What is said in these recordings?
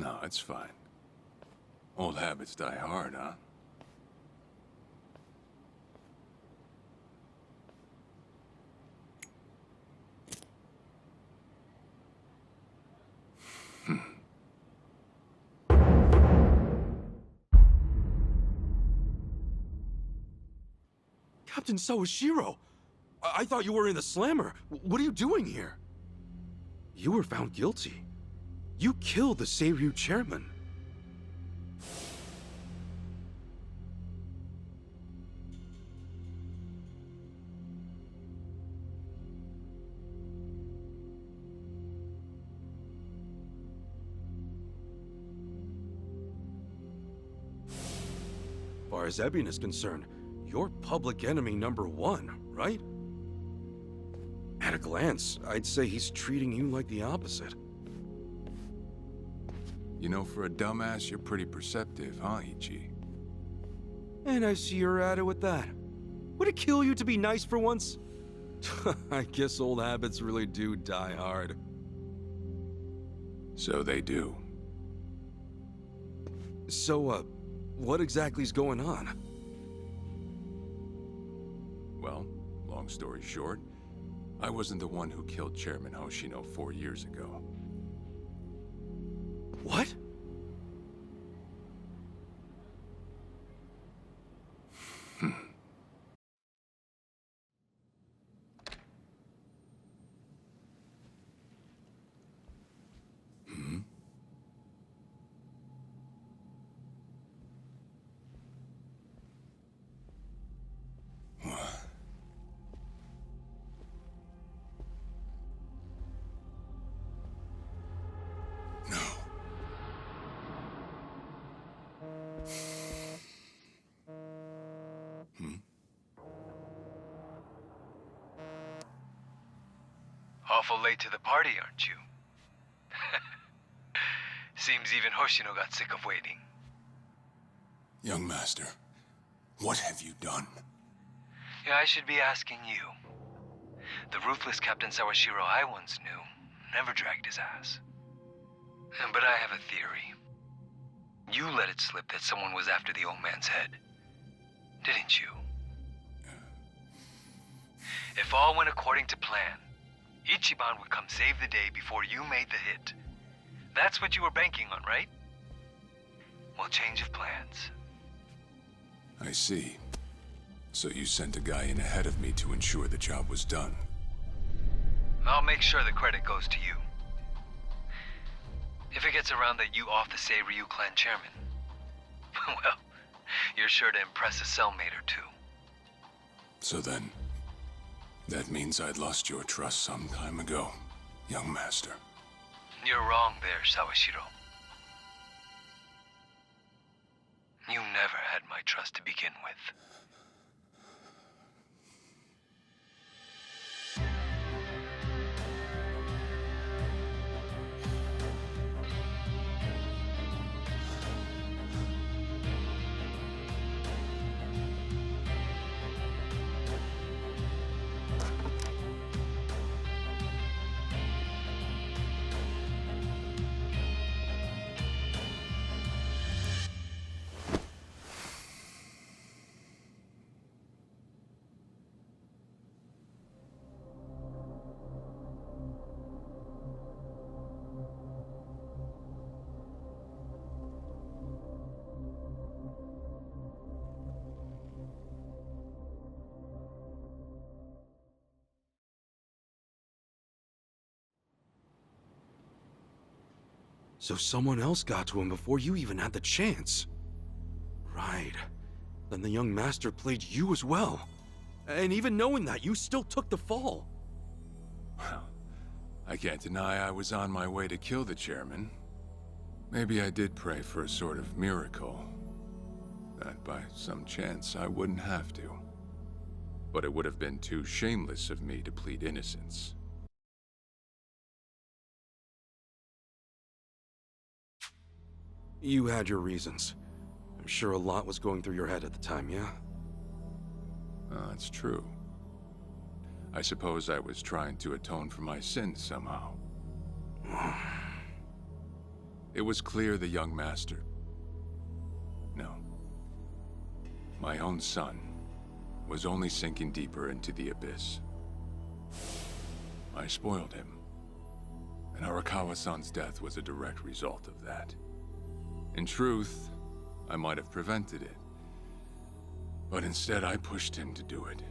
No, it's fine. Old habits die hard, huh? Captain Sawashiro! I thought you were in the slammer. What are you doing here? You were found guilty. You killed the Seiryu chairman. As far as Ebion is concerned, you're public enemy #1, right? At a glance, I'd say he's treating you like the opposite. You know, for a dumbass, you're pretty perceptive, huh, Ichi? And I see you're at it with that. Would it kill you to be nice for once? I guess old habits really do die hard. So they do. So, what exactly's going on? Well, long story short, I wasn't the one who killed Chairman Hoshino 4 years ago. What? Awful late to the party, aren't you? Seems even Hoshino got sick of waiting. Young master, what have you done? Yeah, I should be asking you. The ruthless Captain Sawashiro I once knew never dragged his ass. But I have a theory. You let it slip that someone was after the old man's head, didn't you? If all went according to plan, Ichiban would come save the day before you made the hit. That's what you were banking on, right? Well, change of plans. I see. So you sent a guy in ahead of me to ensure the job was done. I'll make sure the credit goes to you. If it gets around that you off the Seiryu clan chairman, well, you're sure to impress a cellmate or two. So then, that means I'd lost your trust some time ago, young master. You're wrong there, Sawashiro. You never had my trust to begin with. So someone else got to him before you even had the chance. Right. Then the young master played you as well. And even knowing that, you still took the fall. Well, I can't deny I was on my way to kill the chairman. Maybe I did pray for a sort of miracle. That by some chance I wouldn't have to. But it would have been too shameless of me to plead innocence. You had your reasons. I'm sure a lot was going through your head at the time, yeah? That's true. I suppose I was trying to atone for my sins somehow. It was clear the young master... No. My own son was only sinking deeper into the abyss. I spoiled him. And Arakawa-san's death was a direct result of that. In truth, I might have prevented it. But instead, I pushed him to do it.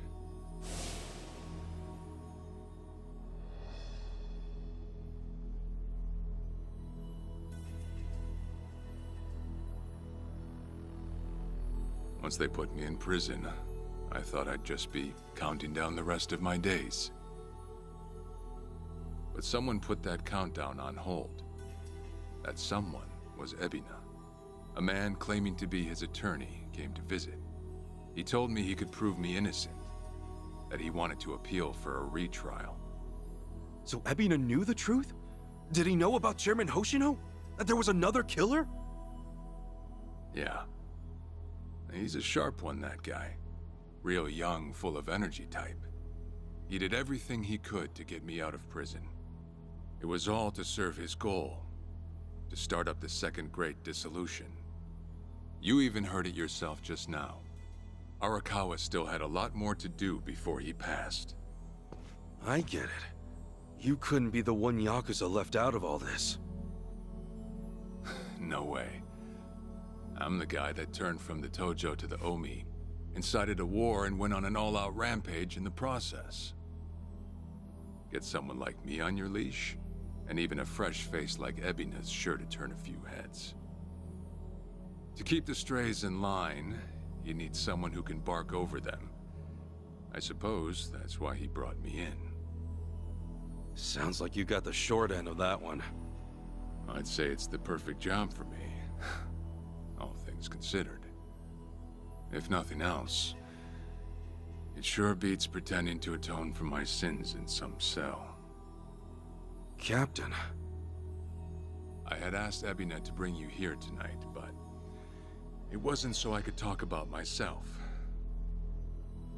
Once they put me in prison, I thought I'd just be counting down the rest of my days. But someone put that countdown on hold. That someone was Ebina. A man claiming to be his attorney came to visit. He told me he could prove me innocent, that he wanted to appeal for a retrial. So Ebina knew the truth? Did he know about Chairman Hoshino? That there was another killer? Yeah. He's a sharp one, that guy. Real young, full of energy type. He did everything he could to get me out of prison. It was all to serve his goal, to start up the Second Great Dissolution. You even heard it yourself just now. Arakawa still had a lot more to do before he passed. I get it. You couldn't be the one Yakuza left out of all this. No way. I'm the guy that turned from the Tojo to the Omi, incited a war and went on an all-out rampage in the process. Get someone like me on your leash, and even a fresh face like Ebina's sure to turn a few heads. To keep the strays in line, you need someone who can bark over them. I suppose that's why he brought me in. Sounds like you got the short end of that one. I'd say it's the perfect job for me, all things considered. If nothing else, it sure beats pretending to atone for my sins in some cell. Captain. I had asked Ebina to bring you here tonight, but it wasn't so I could talk about myself.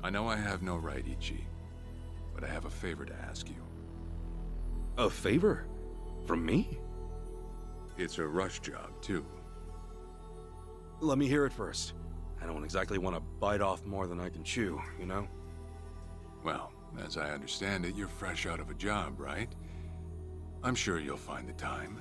I know I have no right, Ichi, but I have a favor to ask you. A favor? From me? It's a rush job, too. Let me hear it first. I don't exactly want to bite off more than I can chew, you know? Well, as I understand it, you're fresh out of a job, right? I'm sure you'll find the time.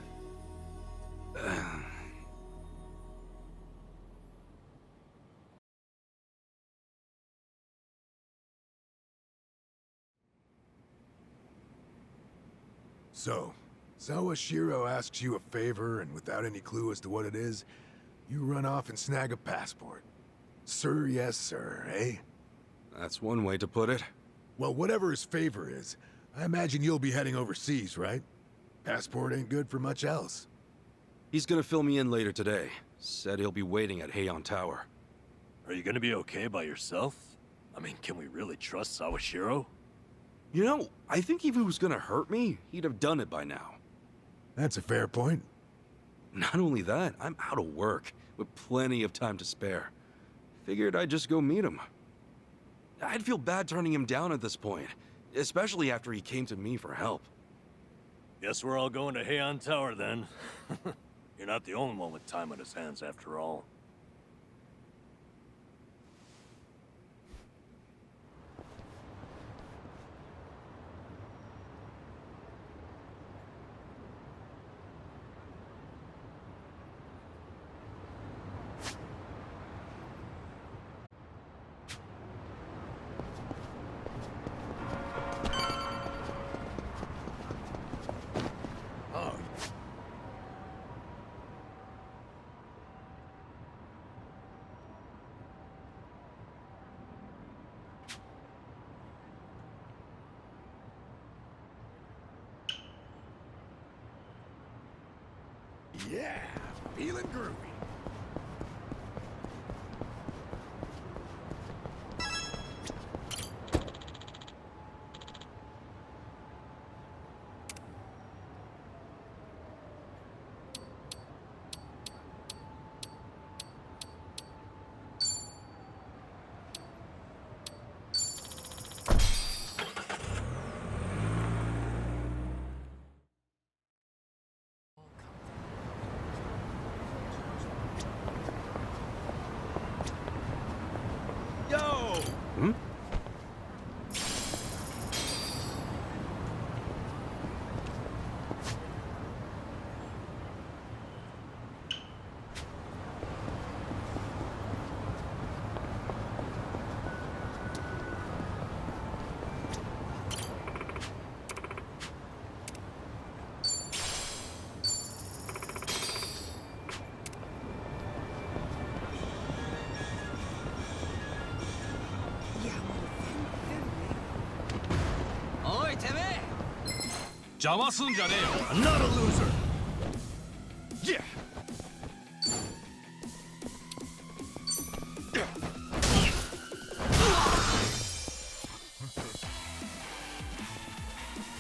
So, Sawashiro asks you a favor, and without any clue as to what it is, you run off and snag a passport. Sir, yes, sir, eh? That's one way to put it. Well, whatever his favor is, I imagine you'll be heading overseas, right? Passport ain't good for much else. He's gonna fill me in later today. Said he'll be waiting at Heian Tower. Are you gonna be okay by yourself? I mean, can we really trust Sawashiro? You know, I think if he was gonna hurt me, he'd have done it by now. That's a fair point. Not only that, I'm out of work, with plenty of time to spare. Figured I'd just go meet him. I'd feel bad turning him down at this point, especially after he came to me for help. Guess we're all going to Heian Tower then. You're not the only one with time on his hands after all. Oh, yeah, feeling groovy. 邪魔すんじゃねえよ。I'm not a loser. Yeah.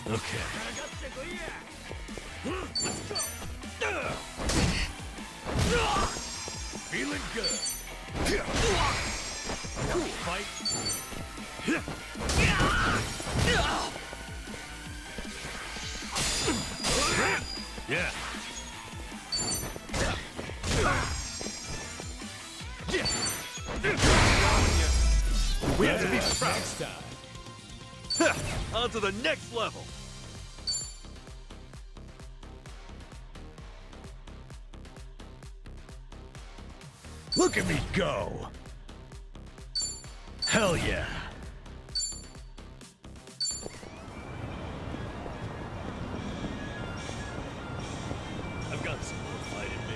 Okay. Feeling good. Fight. Yeah. We have to be proud. On to the next level. Look at me go. Hell yeah. I've got some more fight in me.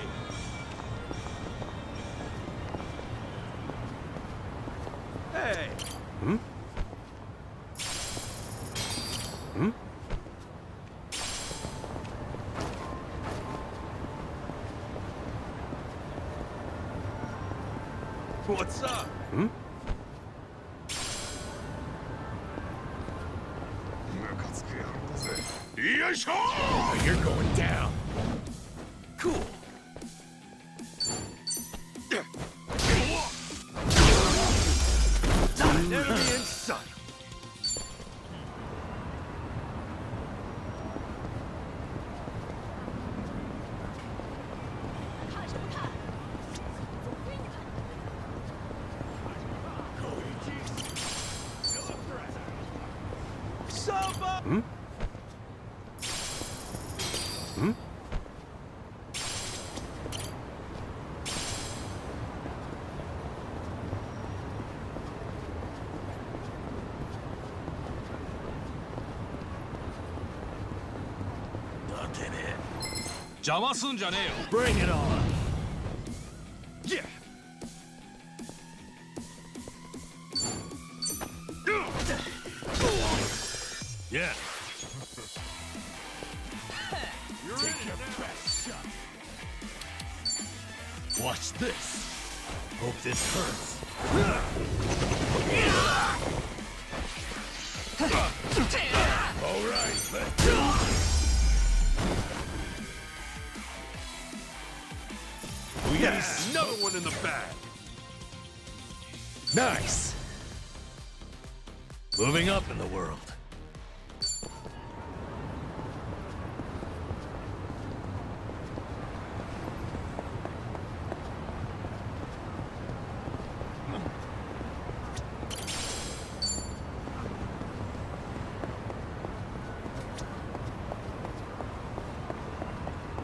Hey. Hmm? Hmm? What's up? Hmm? You're going down. Cool. Enemy in sight. Hmm? Hmm? Bring it on. Yeah. Yeah. Take your best shot. Watch this. Hope this hurts. All right, let's go. Yes. Another one in the bag. Nice. Moving up in the world.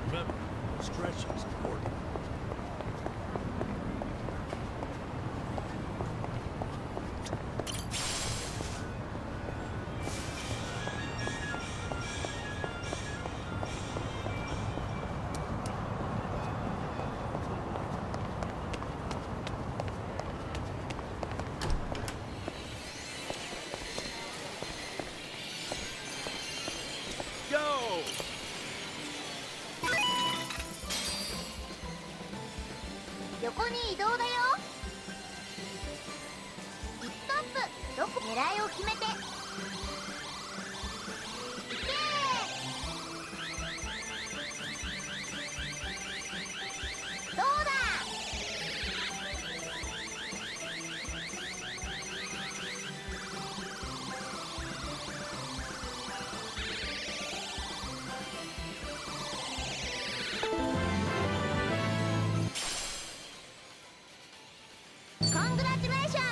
Remember, stretching is important. Go. 横に移動だよ。ストップ。どこ狙いを決めて。いけー。どうだ。コングラチュレーション。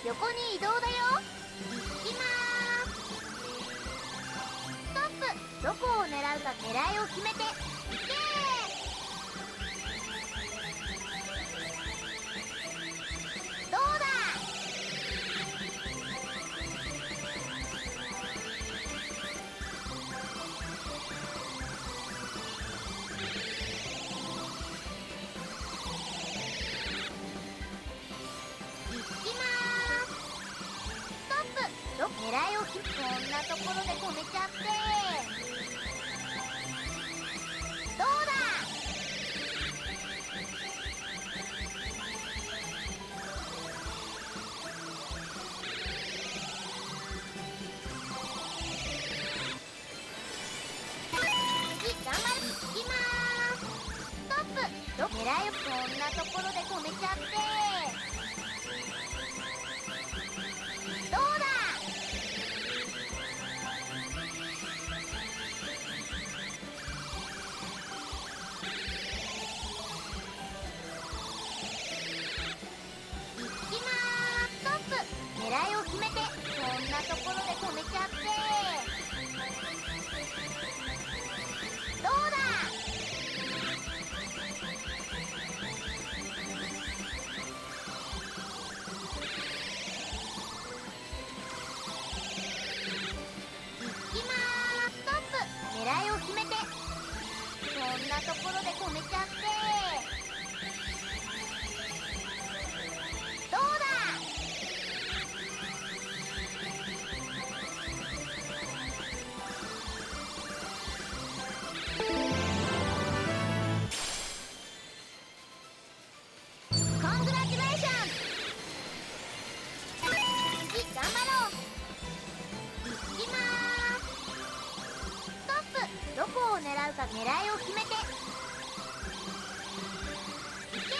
横に移動だよ。行きまーす。ストップ。どこを狙うか狙いを決めて。いけー。どうだ。行きまーす。ストップ。狙いを決めうか狙いを決めて。いけー。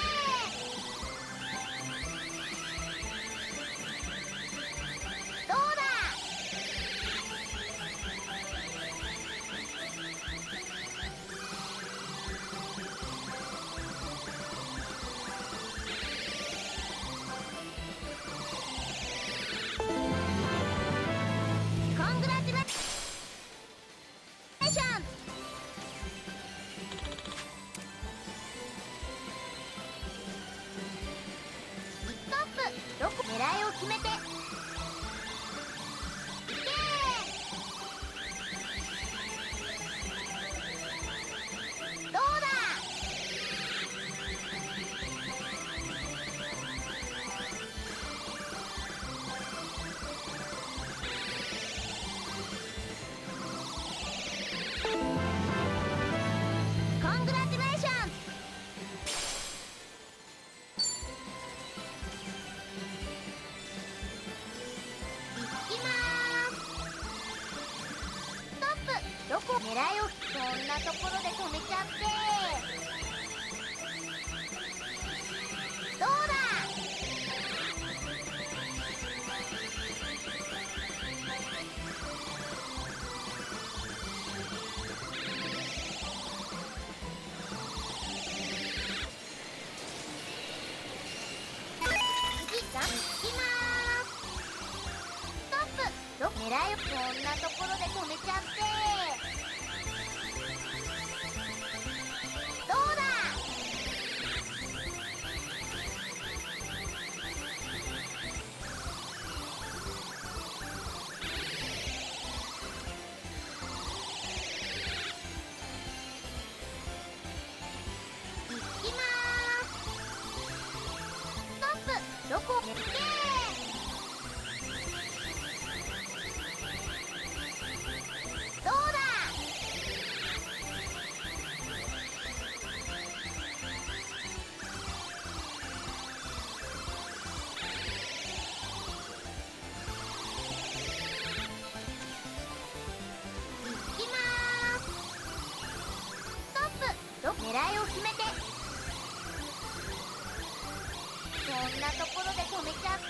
どうだ。コングラチュレーション。ピックアップ。どこ狙いを決めて。いけー。どうだ。コングラチュレーション。いきまーす。ストップ。どこ狙いを。そんなところで止めちゃって。どうだ。次がいきまーす。ストップ。ど狙いを。そんなところで止めちゃって。どうだ。いきまーす。ストップ。どこ。いけー。どうだ。いきまーす。ストップ。ど狙いを決めて。そんなところで止めちゃって。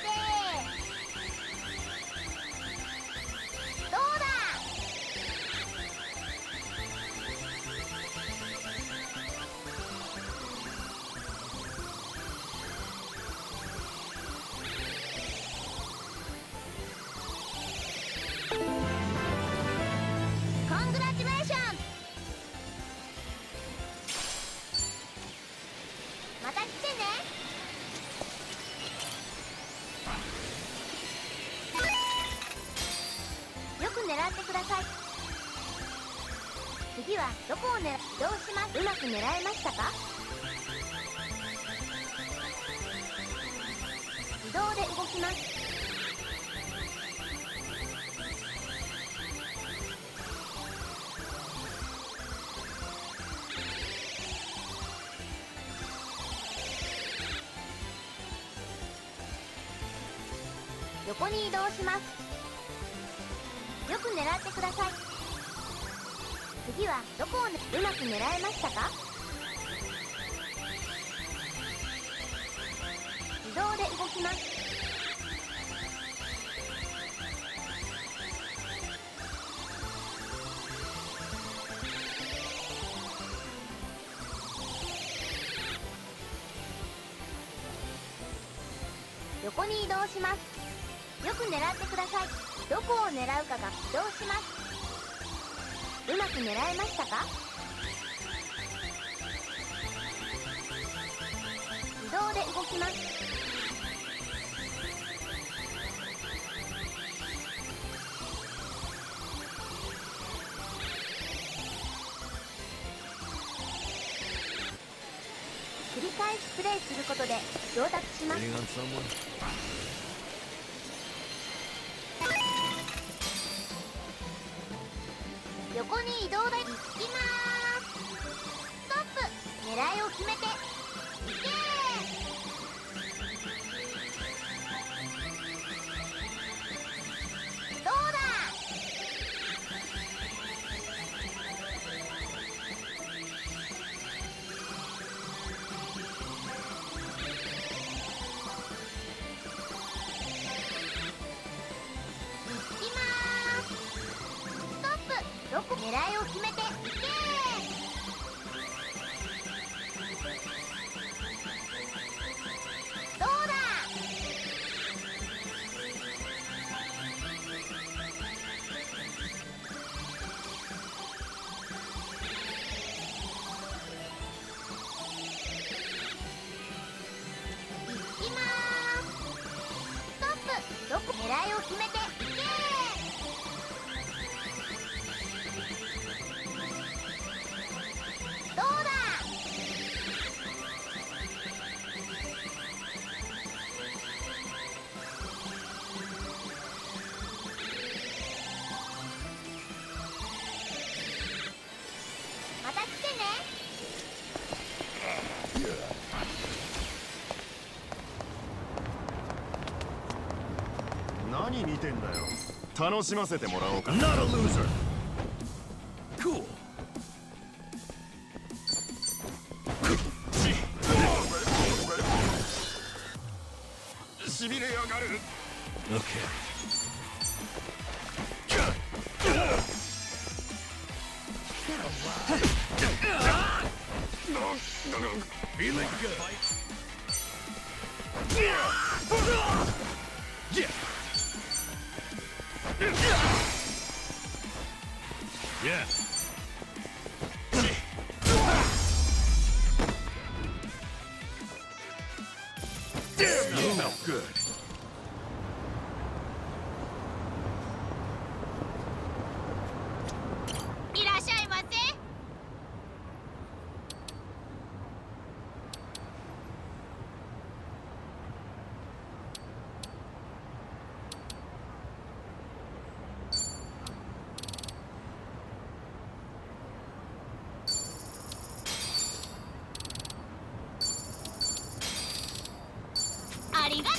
どうだ。コングラチュレーション。また来てね。よく狙ってください。次はどこを狙う。どうします。うまく狙えましたか。自動で動きます。横に移動します。よく狙ってください。次はどこを、うまく狙えましたか。自動で動きます。横に移動します。よく狙ってください。どこを狙うかが移動します。うまく狙えましたか。自動で動きます。繰り返しプレイすることで上達します。 Waiting on someone? 横に移動だ。行きまーす。ストップ。狙いを決めて。いけー。どうだ。どこ狙いを決めていけ。どうだ。いきまーす。ストップ。どこ狙いを決めていけ。どうだ。また来てね。何見てんだよ。楽しませてもらおうか。 Not a loser! Cool. しびれやがる。 Okay. Feeling good. Yeah. Smell good. いらっしゃいませ。ありがとう。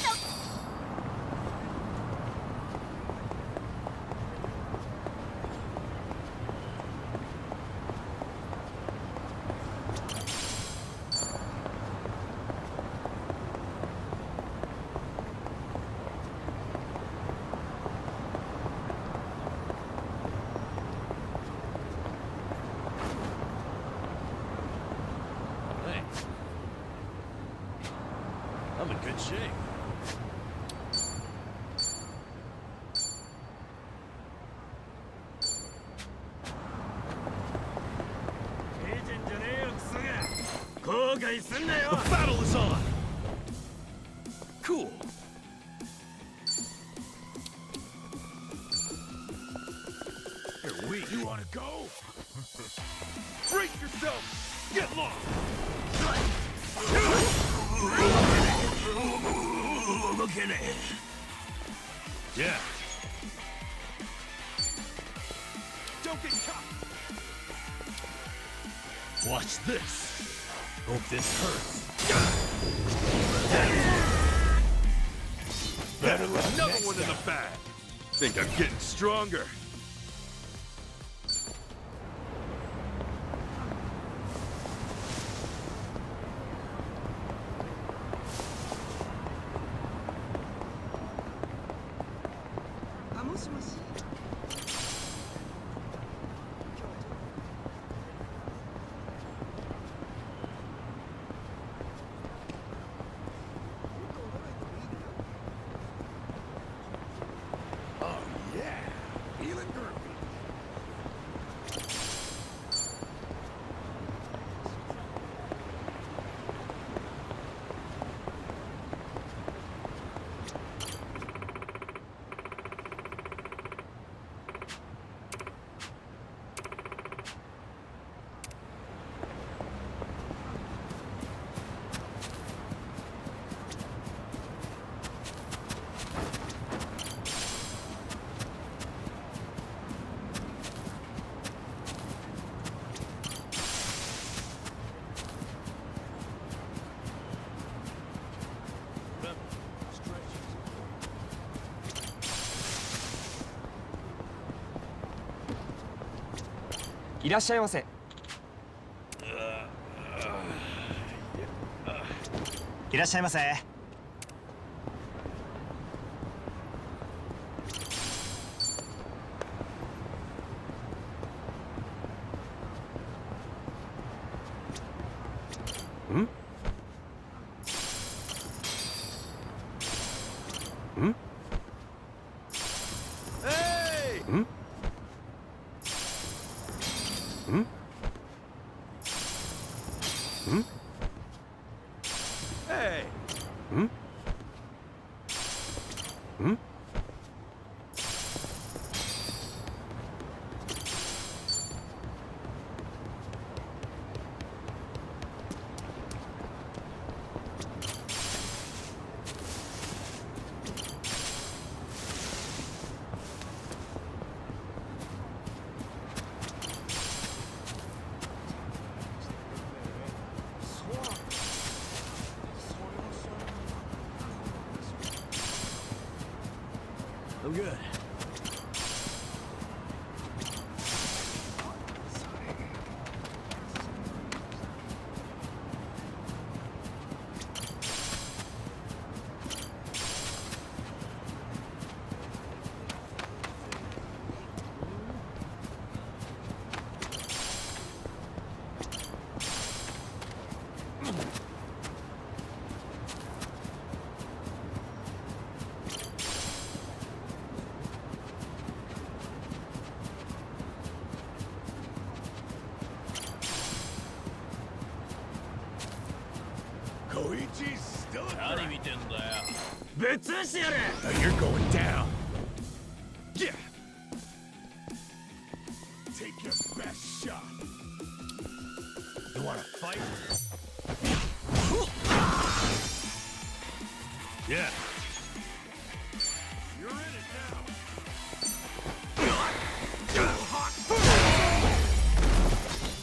Thanks. I'm in good shape. The battle is on! Cool. You're weak. You wanna go? Break yourself! Get lost! Look at it! Yeah. Don't get caught! Watch this. Hope this hurts. Better luck. Another one in the bag. Think I'm getting stronger. Oh, yeah. Feeling groovy. いらっしゃいませ。いらっしゃいませ。Hmm? Hmm? Hey! Hmm? Hmm? Hmm? Hey! Hmm? Hmm? I'm good. Koichi's still a 何見てんだよ。 Now you're going down. Yeah. Take your best shot. You wanna fight? Yeah. You're in it now.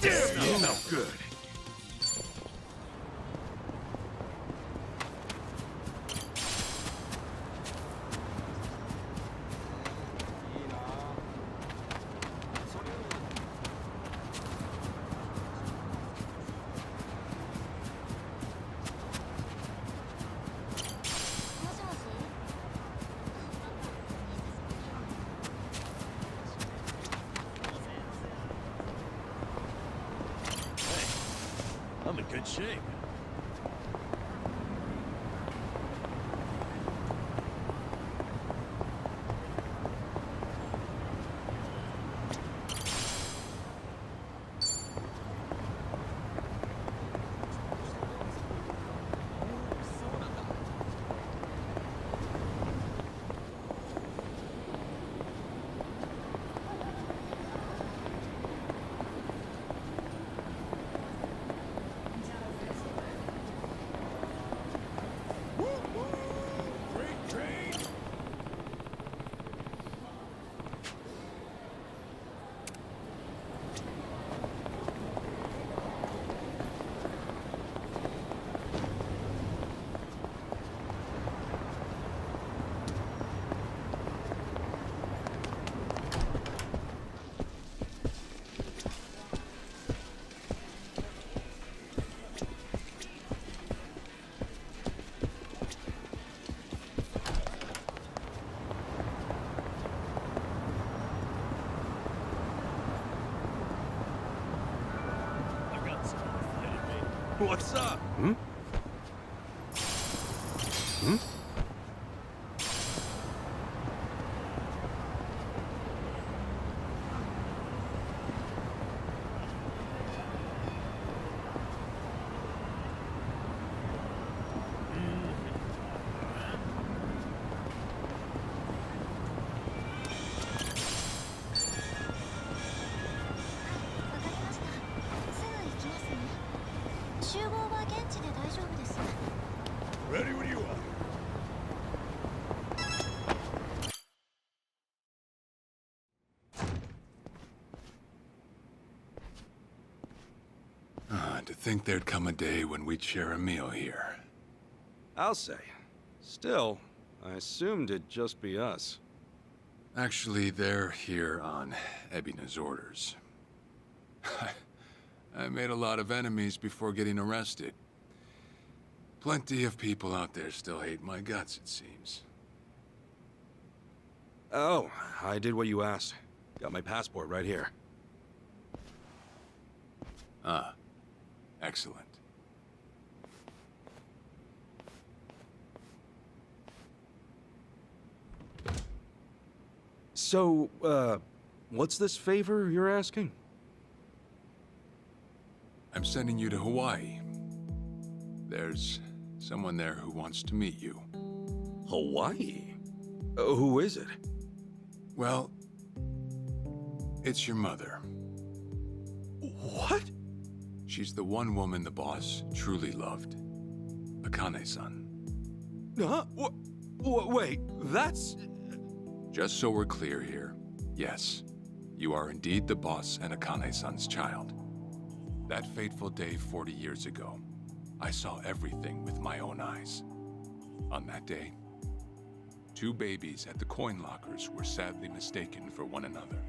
Damn, you no good. I'm in good shape. Great train. I've got someone fighting me. What's up? Hmm? Hmm? Ready when you are. To think there'd come a day when we'd share a meal here. I'll say. Still, I assumed it'd just be us. Actually, they're here on Ebina's orders. I made a lot of enemies before getting arrested. Plenty of people out there still hate my guts, it seems. Oh, I did what you asked. Got my passport right here. Ah, excellent. So, what's this favor you're asking? I'm sending you to Hawaii. There's someone there who wants to meet you. Hawaii? Who is it? Well, it's your mother. What? She's the one woman the boss truly loved. Akane-san. Huh? Wait, that's... Just so we're clear here, yes, you are indeed the boss and Akane-san's child. That fateful day 40 years ago, I saw everything with my own eyes. On that day, 2 babies at the coin lockers were sadly mistaken for one another.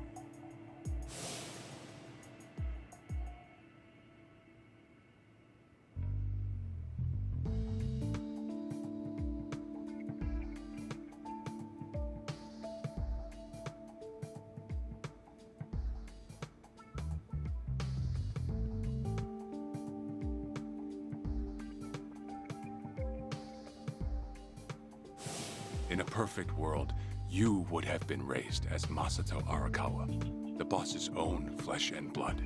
In a perfect world, you would have been raised as Masato Arakawa, the boss's own flesh and blood.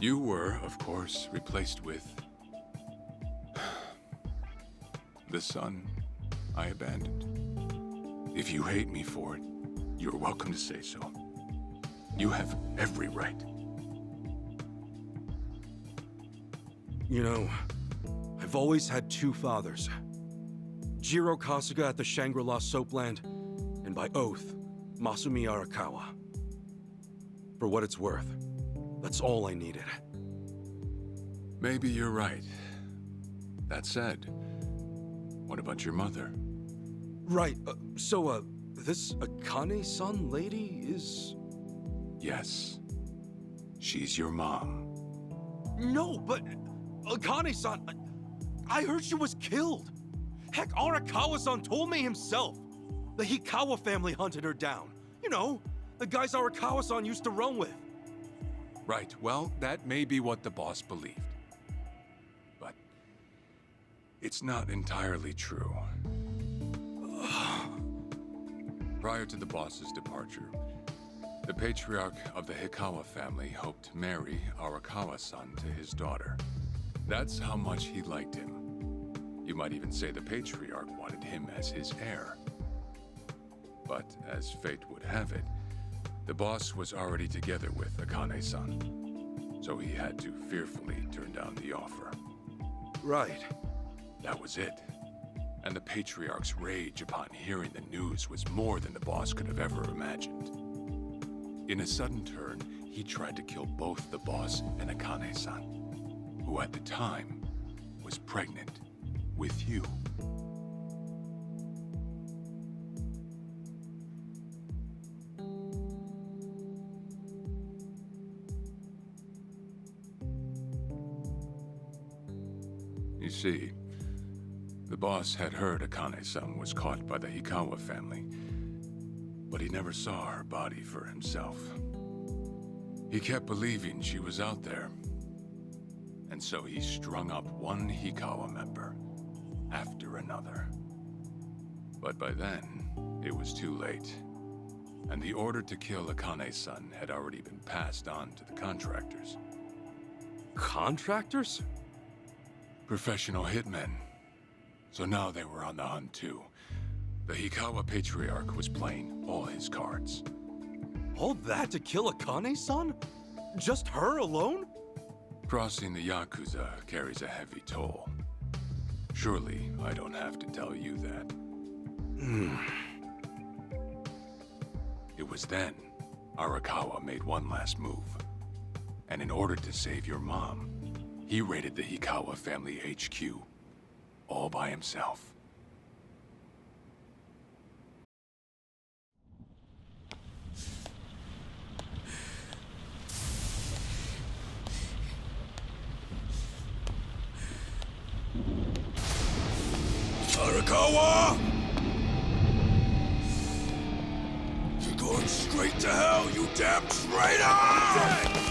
You were, of course, replaced with... the son I abandoned. If you hate me for it, you're welcome to say so. You have every right. You know, I've always had 2 fathers. Jiro Kasuga at the Shangri-La Soapland, and by oath, Masumi Arakawa. For what it's worth, that's all I needed. Maybe you're right. That said, what about your mother? Right, so, this Akane-san lady is... Yes. She's your mom. No, but... Akane-san... I heard she was killed! Heck, Arakawa-san told me himself! The Hikawa family hunted her down. You know, the guys Arakawa-san used to run with. Right, well, that may be what the boss believed. But... it's not entirely true. Prior to the boss's departure, the patriarch of the Hikawa family hoped to marry Arakawa-san to his daughter. That's how much he liked him. You might even say the patriarch wanted him as his heir. But as fate would have it, the boss was already together with Akane-san, so he had to fearfully turn down the offer. Right. That was it. And the patriarch's rage upon hearing the news was more than the boss could have ever imagined. In a sudden turn, he tried to kill both the boss and Akane-san, who at the time was pregnant with you. You see, the boss had heard Akane-san was caught by the Hikawa family, but he never saw her body for himself. He kept believing she was out there, and so he strung up one Hikawa member after another. But by then, it was too late, and the order to kill Akane-san had already been passed on to the contractors. Contractors? Professional hitmen. So now they were on the hunt too. The Hikawa Patriarch was playing all his cards. All that to kill Akane-san? Just her alone? Crossing the Yakuza carries a heavy toll. Surely I don't have to tell you that. It was then Arakawa made one last move. And in order to save your mom, he raided the Hikawa family HQ, all by himself. Arakawa! You're going straight to hell, you damn traitor!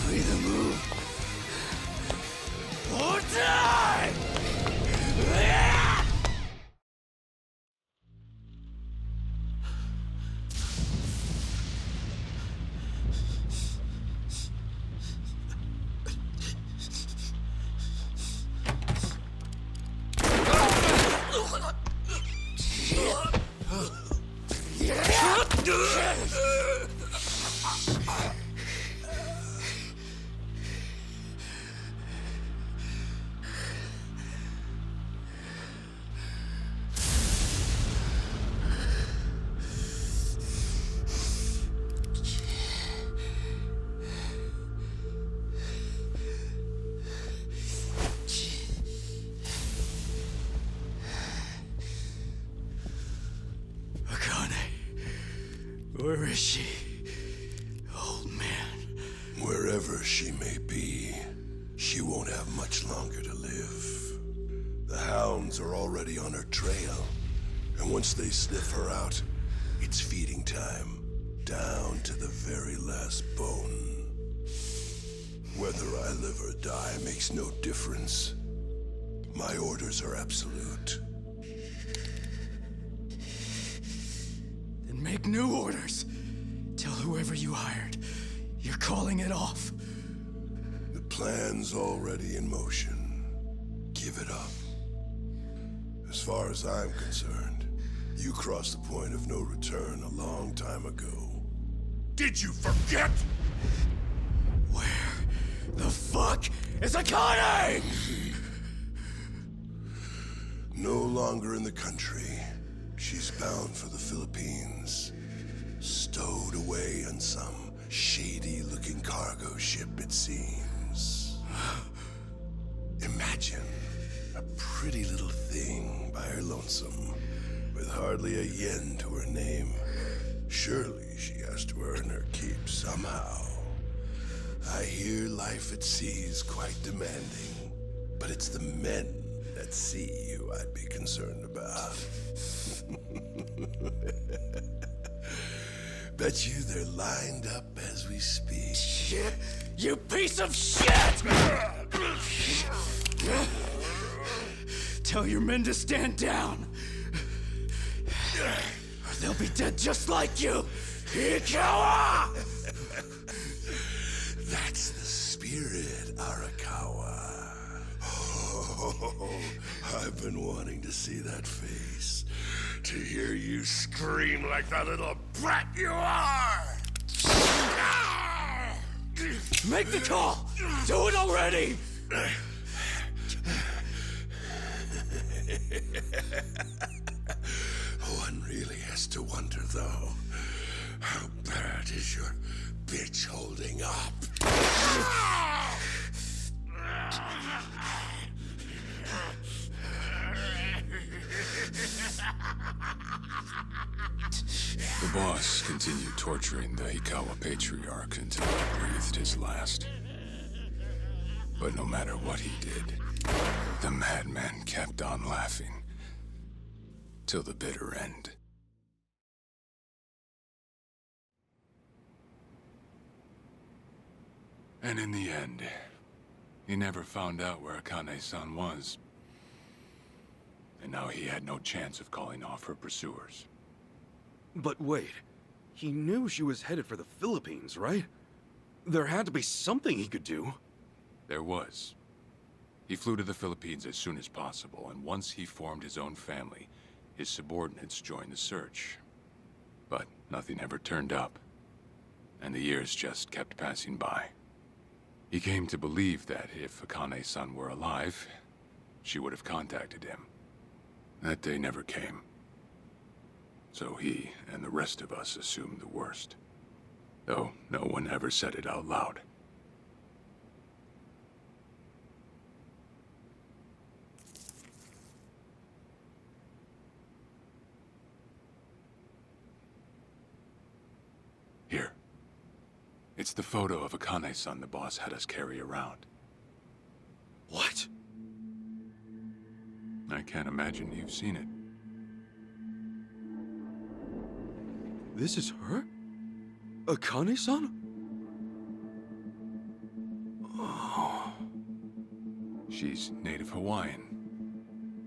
Either move or die! Where is she? Old man. Wherever she may be, she won't have much longer to live. The hounds are already on her trail, and once they sniff her out, it's feeding time, down to the very last bone. Whether I live or die makes no difference. My orders are absolute. Then make new orders. Tell whoever you hired, you're calling it off. The plan's already in motion. Give it up. As far as I'm concerned, you crossed the point of no return a long time ago. Did you forget? Where the fuck is Akane? No longer in the country. She's bound for the Philippines. Stowed away on some shady-looking cargo ship, it seems. Imagine a pretty little thing by her lonesome, with hardly a yen to her name. Surely she has to earn her keep somehow. I hear life at sea is quite demanding, but it's the men at sea who I'd be concerned about. Bet you they're lined up as we speak. Shit! You piece of shit! Tell your men to stand down, or they'll be dead just like you! Ikawa! That's the spirit, Arakawa. Oh, I've been wanting to see that face. To hear you scream like the little brat you are! Make the call! Do it already! One really has to wonder, though, how bad is your bitch holding up? The boss continued torturing the Hikawa patriarch until he breathed his last. But no matter what he did, the madman kept on laughing. Till the bitter end. And in the end, he never found out where Akane-san was. And now he had no chance of calling off her pursuers. But wait, he knew she was headed for the Philippines, right? There had to be something he could do. There was. He flew to the Philippines as soon as possible, and once he formed his own family, his subordinates joined the search. But nothing ever turned up, and the years just kept passing by. He came to believe that if Akane-san were alive, she would have contacted him. That day never came. So he and the rest of us assumed the worst. Though no one ever said it out loud. It's the photo of Akane-san the boss had us carry around. What? I can't imagine you've seen it. This is her? Akane-san? Oh. She's native Hawaiian,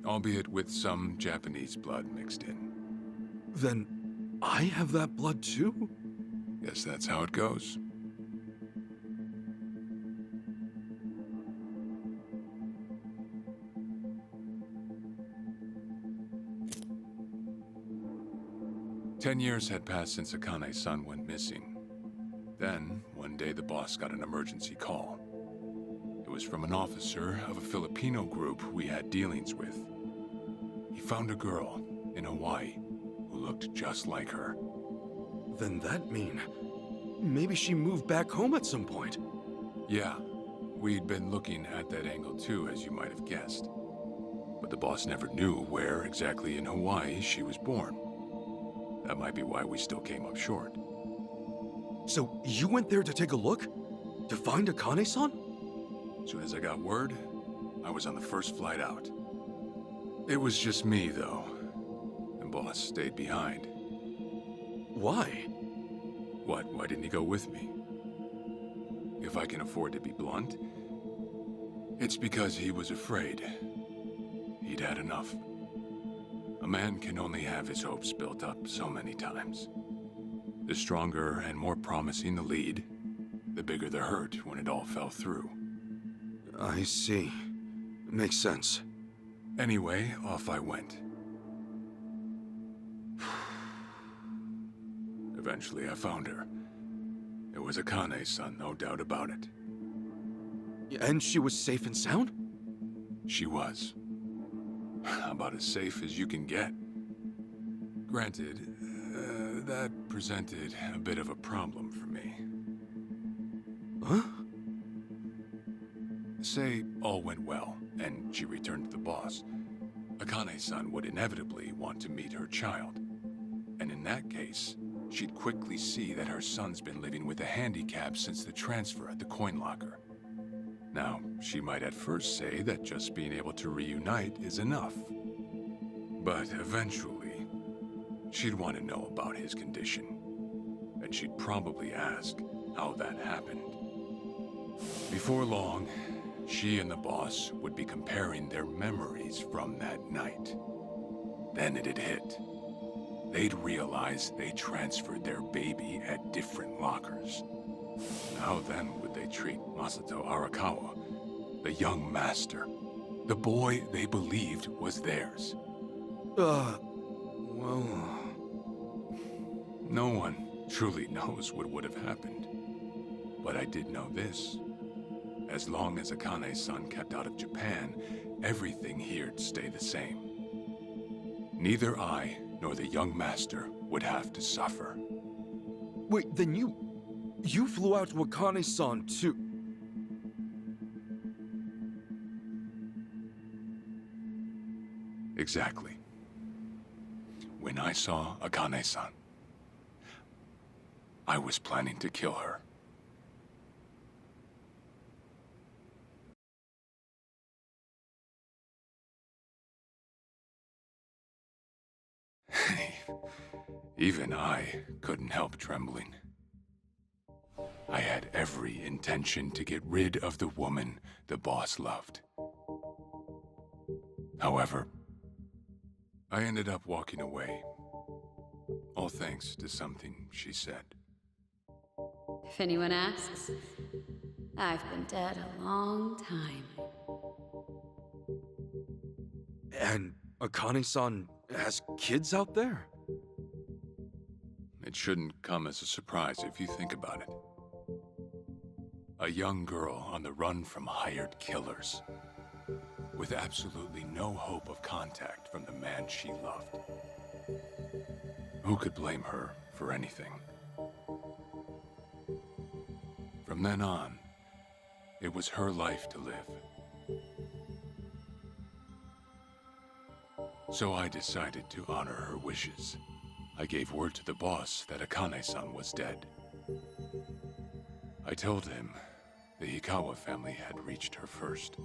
albeit with some Japanese blood mixed in. Then I have that blood too? Guess that's how it goes. Ten years had passed since Akane-san went missing. Then, one day the boss got an emergency call. It was from an officer of a Filipino group we had dealings with. He found a girl in Hawaii who looked just like her. Then that mean maybe she moved back home at some point. Yeah, we'd been looking at that angle too, as you might have guessed. But the boss never knew where exactly in Hawaii she was born. That might be why we still came up short. So you went there to take a look? To find Akane-san? As soon as I got word, I was on the first flight out. It was just me, though. The boss stayed behind. Why? What? Why didn't he go with me? If I can afford to be blunt, it's because he was afraid. He'd had enough. A man can only have his hopes built up so many times. The stronger and more promising the lead, the bigger the hurt when it all fell through. I see. Makes sense. Anyway, off I went. Eventually, I found her. It was Akane's-san, no doubt about it. And she was safe and sound? She was. About as safe as you can get. Granted, that presented a bit of a problem for me. Huh? Say all went well, and she returned to the boss. Akane-san would inevitably want to meet her child. And in that case, she'd quickly see that her son's been living with a handicap since the transfer at the coin locker. Now, she might at first say that just being able to reunite is enough. But eventually, she'd want to know about his condition. And she'd probably ask how that happened. Before long, she and the boss would be comparing their memories from that night. Then it'd hit. They'd realize they transferred their baby at different lockers. How then would they treat Masato Arakawa, the young master, the boy they believed was theirs? Well... No one truly knows what would have happened. But I did know this. As long as Akane-san kept out of Japan, everything here'd stay the same. Neither I nor the young master would have to suffer. Wait, then you flew out to Akane-san too? Exactly. When I saw Akane-san, I was planning to kill her. Even I couldn't help trembling. I had every intention to get rid of the woman the boss loved. However, I ended up walking away, all thanks to something she said. If anyone asks, I've been dead a long time. And Akane-san has kids out there? It shouldn't come as a surprise if you think about it. A young girl on the run from hired killers, with absolutely no hope of contact from the man she loved. Who could blame her for anything? From then on, it was her life to live. So I decided to honor her wishes. I gave word to the boss that Akane-san was dead. I told him the Hikawa family had reached her first.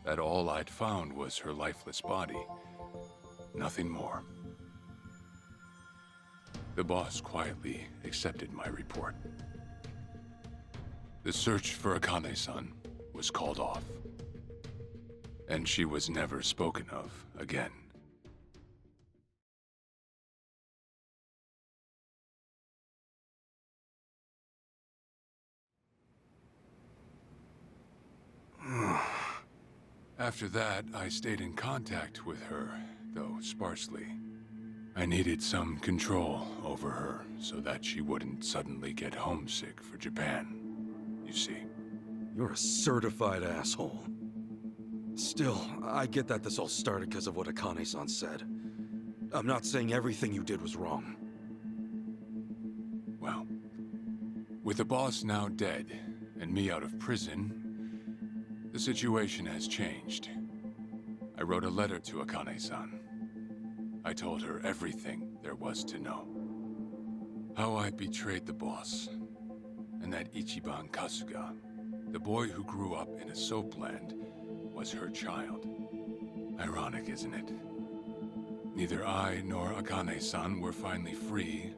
That all I'd found was her lifeless body. Nothing more. The boss quietly accepted my report. The search for Akane-san was called off. And she was never spoken of again. After that, I stayed in contact with her, though sparsely. I needed some control over her so that she wouldn't suddenly get homesick for Japan. You see. You're a certified asshole. Still, I get that this all started because of what Akane-san said. I'm not saying everything you did was wrong. Well, with the boss now dead and me out of prison, the situation has changed. I wrote a letter to Akane-san. I told her everything there was to know. How I betrayed the boss, and that Ichiban Kasuga, the boy who grew up in a soapland, was her child. Ironic, isn't it? Neither I nor Akane-san were finally free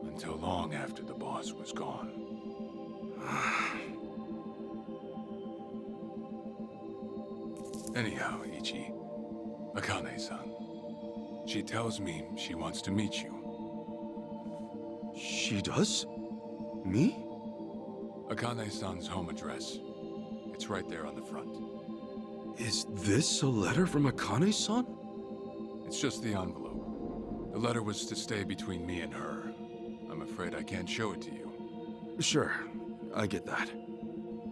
until long after the boss was gone. Anyhow, Ichi, Akane-san, she tells me she wants to meet you. She does? Me? Akane-san's home address. It's right there on the front. Is this a letter from Akane-san? It's just the envelope. The letter was to stay between me and her. I'm afraid I can't show it to you. Sure, I get that.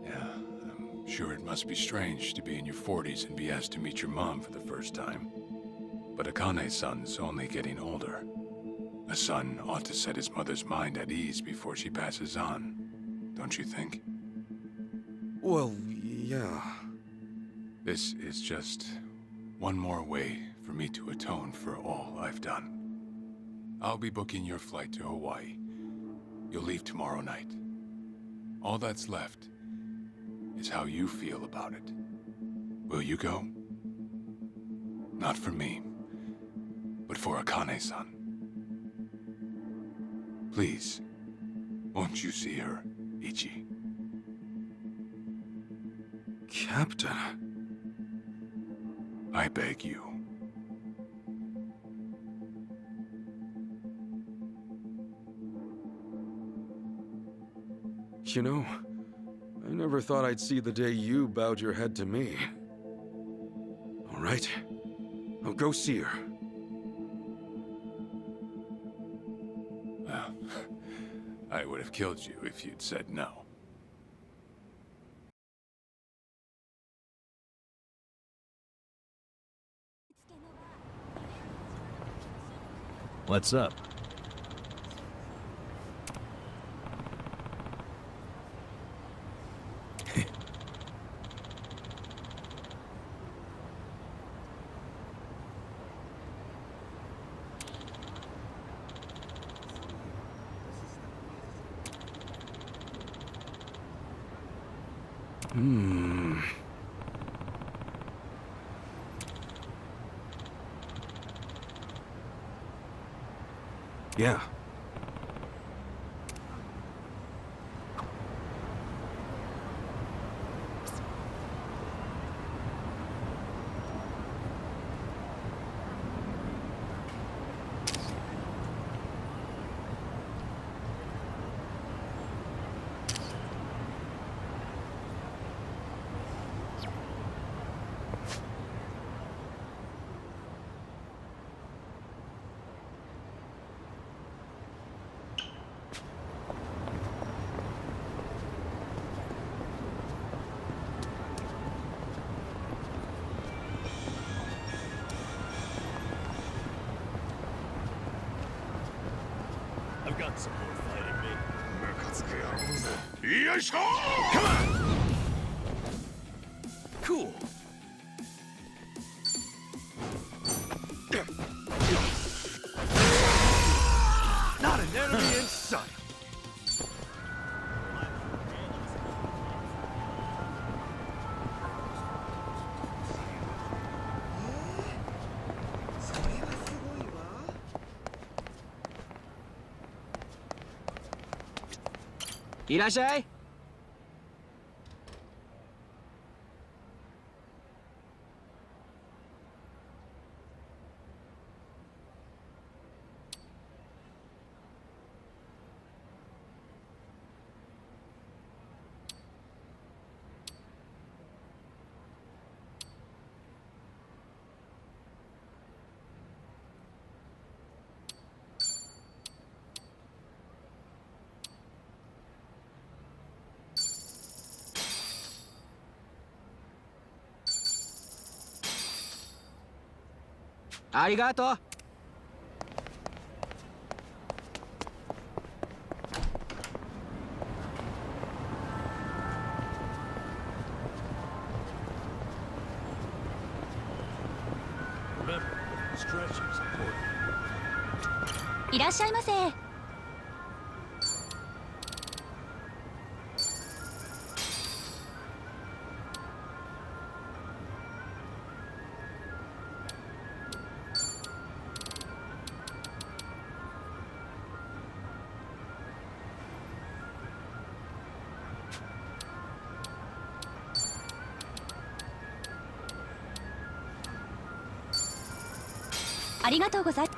Yeah, I'm sure it must be strange to be in your 40s and be asked to meet your mom for the first time. But Akane-san's only getting older. A son ought to set his mother's mind at ease before she passes on. Don't you think? Well, yeah. This is just one more way for me to atone for all I've done. I'll be booking your flight to Hawaii. You'll leave tomorrow night. All that's left is how you feel about it. Will you go? Not for me, but for Akane-san. Please, won't you see her, Ichi? Captain. I beg you. You know, I never thought I'd see the day you bowed your head to me. All right, I'll go see her. Well, I would have killed you if you'd said no. What's up? Yeah. I've got some more fight in me. Come on! Cool. Not an enemy in sight. いらっしゃい。ありがとう。Remember, stretching's important. いらっしゃいませ。ありがとうござい